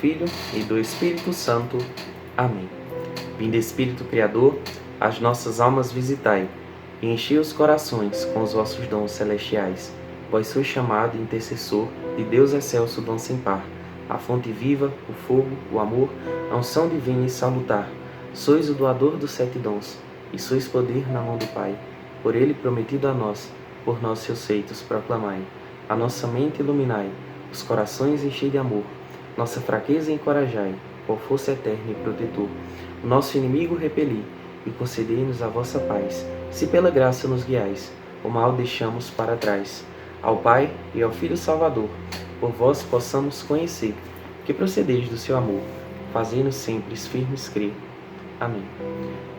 Filho e do Espírito Santo. Amém. Vinde Espírito Criador, as nossas almas visitai, e enchei os corações com os vossos dons celestiais. Vós sois chamado intercessor de Deus excelso, dom sem par, a fonte viva, o fogo, o amor, a unção divina e salutar. Sois o doador dos 7 dons, e sois poder na mão do Pai. Por ele prometido a nós, por nós seus feitos proclamai. A nossa mente iluminai, os corações enchei de amor, nossa fraqueza encorajai, qual força eterna e protetor. O nosso inimigo repeli, e concedei-nos a vossa paz. Se pela graça nos guiais, o mal deixamos para trás. Ao Pai e ao Filho Salvador, por vós possamos conhecer, que procedeis do seu amor, fazei-nos sempre firmes crer. Amém.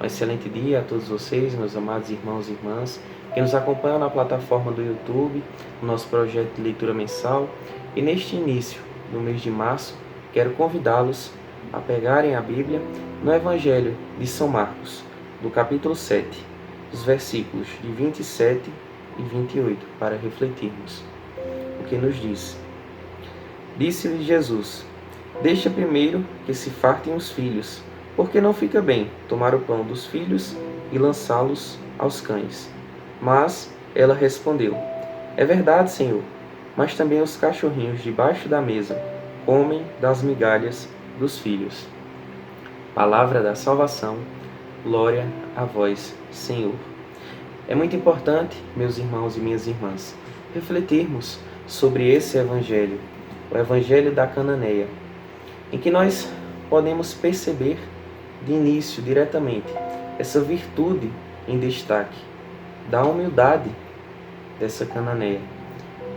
Um excelente dia a todos vocês, meus amados irmãos e irmãs, que nos acompanham na plataforma do YouTube, no nosso projeto de leitura mensal. E neste início do mês de março, quero convidá-los a pegarem a Bíblia no Evangelho de São Marcos, do capítulo 7, os versículos de 27 e 28, para refletirmos. O que nos diz? Disse-lhe Jesus: deixa primeiro que se fartem os filhos, porque não fica bem tomar o pão dos filhos e lançá-los aos cães. Mas ela respondeu: é verdade, Senhor, mas também os cachorrinhos debaixo da mesa comem das migalhas dos filhos. Palavra da salvação, glória a vós, Senhor. É muito importante, meus irmãos e minhas irmãs, refletirmos sobre esse Evangelho, o Evangelho da Cananeia, em que nós podemos perceber de início, diretamente, essa virtude em destaque da humildade dessa cananeia,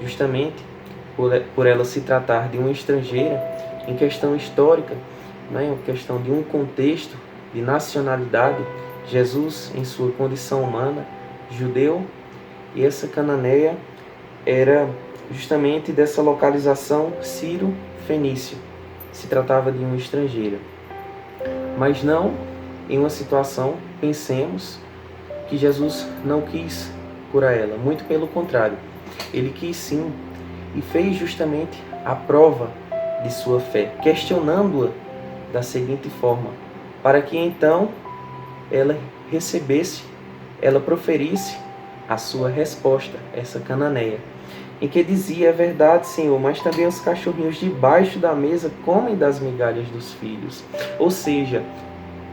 justamente por ela se tratar de uma estrangeira em questão histórica, em questão de um contexto de nacionalidade. Jesus, em sua condição humana, judeu, e essa cananeia era justamente dessa localização sírio-fenício. Se tratava de uma estrangeira. Mas não em uma situação, pensemos, que Jesus não quis curar ela. Muito pelo contrário. Ele quis sim, e fez justamente a prova de sua fé, questionando-a da seguinte forma, para que então ela recebesse, ela proferisse a sua resposta, essa cananeia, em que dizia: é verdade, Senhor, mas também os cachorrinhos debaixo da mesa comem das migalhas dos filhos. Ou seja,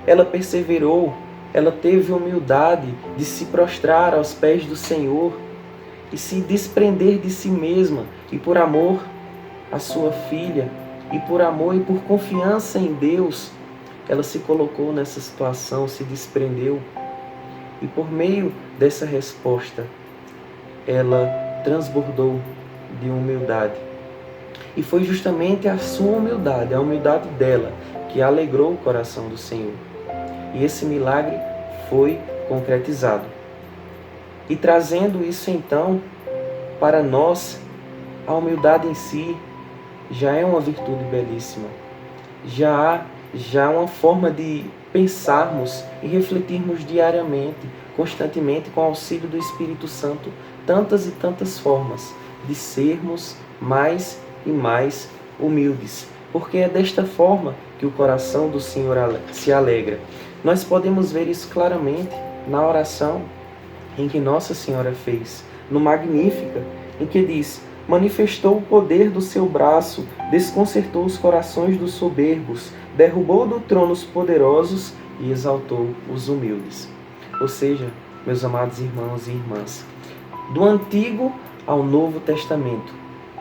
ela perseverou, ela teve humildade de se prostrar aos pés do Senhor e se desprender de si mesma, e por amor à sua filha, e por amor e por confiança em Deus, ela se colocou nessa situação, se desprendeu, e por meio dessa resposta, ela transbordou de humildade. E foi justamente a sua humildade, a humildade dela, que alegrou o coração do Senhor. E esse milagre foi concretizado. E trazendo isso então para nós, a humildade em si já é uma virtude belíssima. Já há uma forma de pensarmos e refletirmos diariamente, constantemente, com o auxílio do Espírito Santo, tantas e tantas formas de sermos mais e mais humildes. Porque é desta forma que o coração do Senhor se alegra. Nós podemos ver isso claramente na oração em que Nossa Senhora fez, no Magnífica, em que diz: manifestou o poder do seu braço, desconcertou os corações dos soberbos, derrubou do trono os poderosos e exaltou os humildes. Ou seja, meus amados irmãos e irmãs, do Antigo ao Novo Testamento,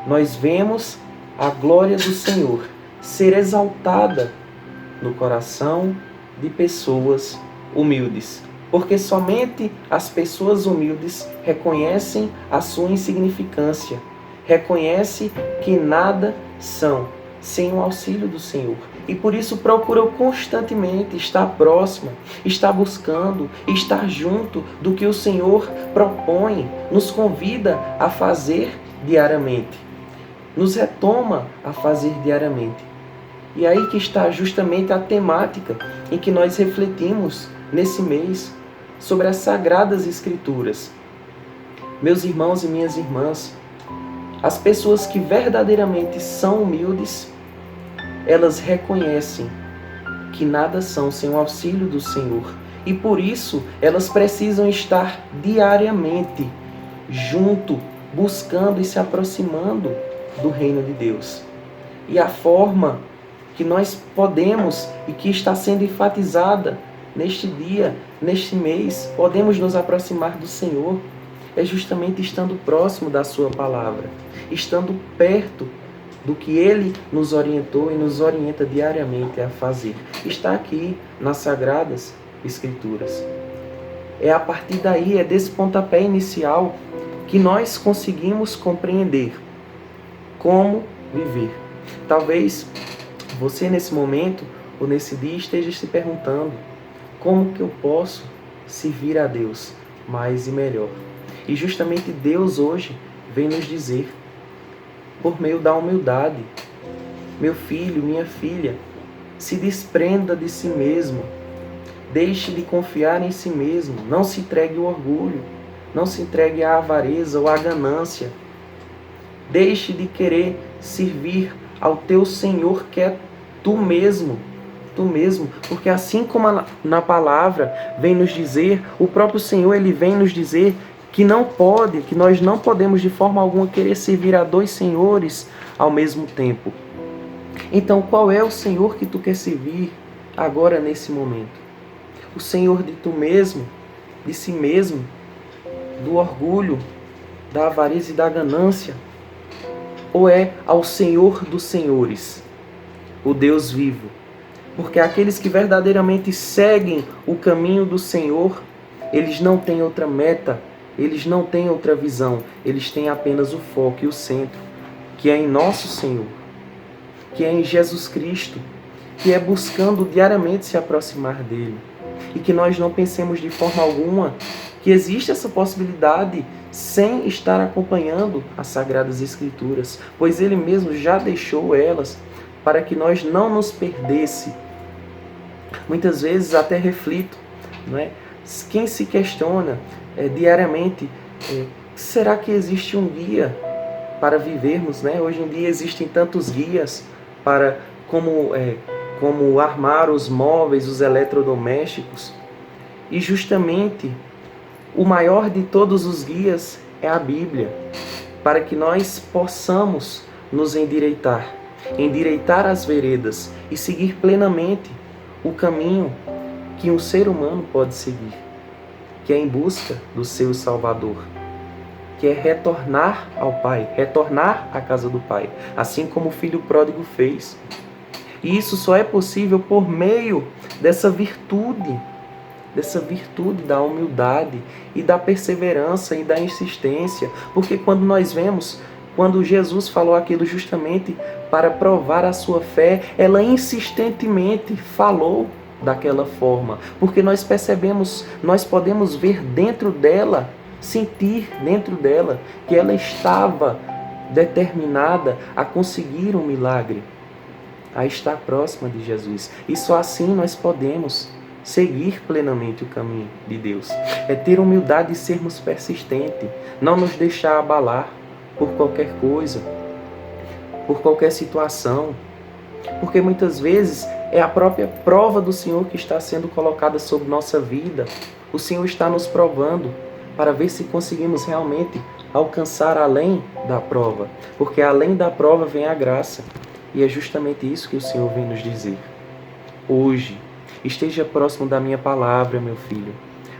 nós vemos a glória do Senhor ser exaltada no coração de pessoas humildes. Porque somente as pessoas humildes reconhecem a sua insignificância, reconhecem que nada são sem o auxílio do Senhor. E por isso procuram constantemente estar próximo, estar buscando, estar junto do que o Senhor propõe, nos convida a fazer diariamente, nos retoma a fazer diariamente. E aí que está justamente a temática em que nós refletimos nesse mês sobre as Sagradas Escrituras. Meus irmãos e minhas irmãs, as pessoas que verdadeiramente são humildes, elas reconhecem que nada são sem o auxílio do Senhor. E por isso elas precisam estar diariamente junto, buscando e se aproximando do reino de Deus. E a forma que nós podemos e que está sendo enfatizada neste dia, neste mês, podemos nos aproximar do Senhor, é justamente estando próximo da sua palavra, estando perto do que Ele nos orientou e nos orienta diariamente a fazer. Está aqui nas Sagradas Escrituras. É a partir daí, é desse pontapé inicial, que nós conseguimos compreender como viver. Talvez você nesse momento, ou nesse dia, esteja se perguntando: como que eu posso servir a Deus mais e melhor? E justamente Deus hoje vem nos dizer, por meio da humildade: meu filho, minha filha, se desprenda de si mesmo, deixe de confiar em si mesmo, não se entregue ao orgulho, não se entregue à avareza ou à ganância, deixe de querer servir ao teu Senhor, que é tu mesmo, porque assim como na palavra vem nos dizer, o próprio Senhor, ele vem nos dizer que nós não podemos de forma alguma querer servir a dois senhores ao mesmo tempo. Então, qual é o Senhor que tu quer servir agora nesse momento? O Senhor de tu mesmo, de si mesmo, do orgulho, da avareza e da ganância? Ou é ao Senhor dos senhores, o Deus vivo? Porque aqueles que verdadeiramente seguem o caminho do Senhor, eles não têm outra meta, eles não têm outra visão, eles têm apenas o foco e o centro, que é em nosso Senhor, que é em Jesus Cristo, que é buscando diariamente se aproximar dele. E que nós não pensemos de forma alguma que existe essa possibilidade sem estar acompanhando as Sagradas Escrituras, pois ele mesmo já deixou elas para que nós não nos perdesse. Muitas vezes até reflito, não é? Quem se questiona diariamente, será que existe um guia para vivermos, né? Hoje em dia existem tantos guias para como armar os móveis, os eletrodomésticos. E justamente o maior de todos os guias é a Bíblia, para que nós possamos nos endireitar as veredas e seguir plenamente o caminho que um ser humano pode seguir, que é em busca do seu Salvador, que é retornar ao Pai, retornar à casa do Pai, assim como o filho pródigo fez. E isso só é possível por meio dessa virtude da humildade e da perseverança e da insistência. Porque quando Jesus falou aquilo justamente para provar a sua fé, ela insistentemente falou daquela forma. Porque nós percebemos, nós podemos ver dentro dela, sentir dentro dela, que ela estava determinada a conseguir um milagre, a estar próxima de Jesus. E só assim nós podemos seguir plenamente o caminho de Deus. É ter humildade e sermos persistentes, não nos deixar abalar por qualquer coisa, por qualquer situação, porque muitas vezes é a própria prova do Senhor que está sendo colocada sobre nossa vida. O Senhor está nos provando para ver se conseguimos realmente alcançar além da prova, porque além da prova vem a graça. E é justamente isso que o Senhor vem nos dizer. Hoje, esteja próximo da minha palavra, meu filho,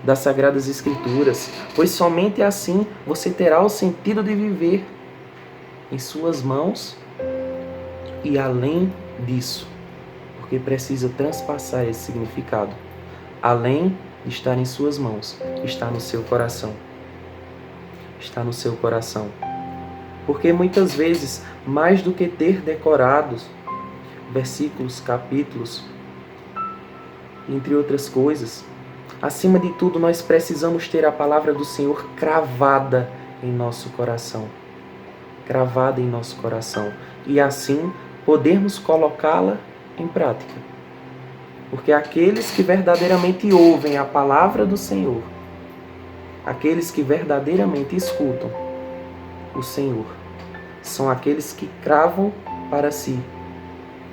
das Sagradas Escrituras, pois somente assim você terá o sentido de viver em suas mãos e além disso, porque precisa transpassar esse significado. Além de estar em suas mãos, está no seu coração. Está no seu coração. Porque muitas vezes, mais do que ter decorados versículos, capítulos, entre outras coisas, acima de tudo nós precisamos ter a palavra do Senhor cravada em nosso coração. Cravada em nosso coração. E assim podermos colocá-la em prática. Porque aqueles que verdadeiramente ouvem a palavra do Senhor, aqueles que verdadeiramente escutam o Senhor, são aqueles que cravam para si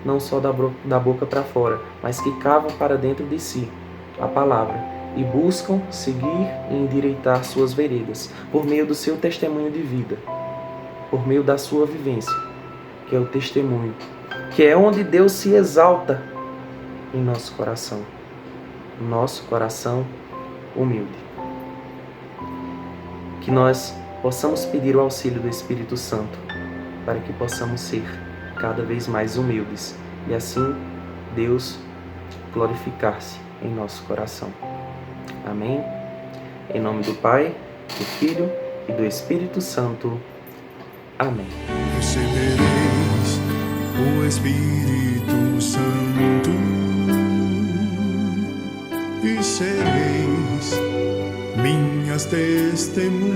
não só da boca para fora, mas que cavam para dentro de si a palavra e buscam seguir e endireitar suas veredas por meio do seu testemunho de vida, por meio da sua vivência, que é o testemunho, que é onde Deus se exalta em nosso coração humilde. Que nós possamos pedir o auxílio do Espírito Santo para que possamos ser cada vez mais humildes e assim Deus glorificar-se em nosso coração. Amém? Em nome do Pai, do Filho e do Espírito Santo. Amém. Recebereis o Espírito Santo e sereis minhas testemunhas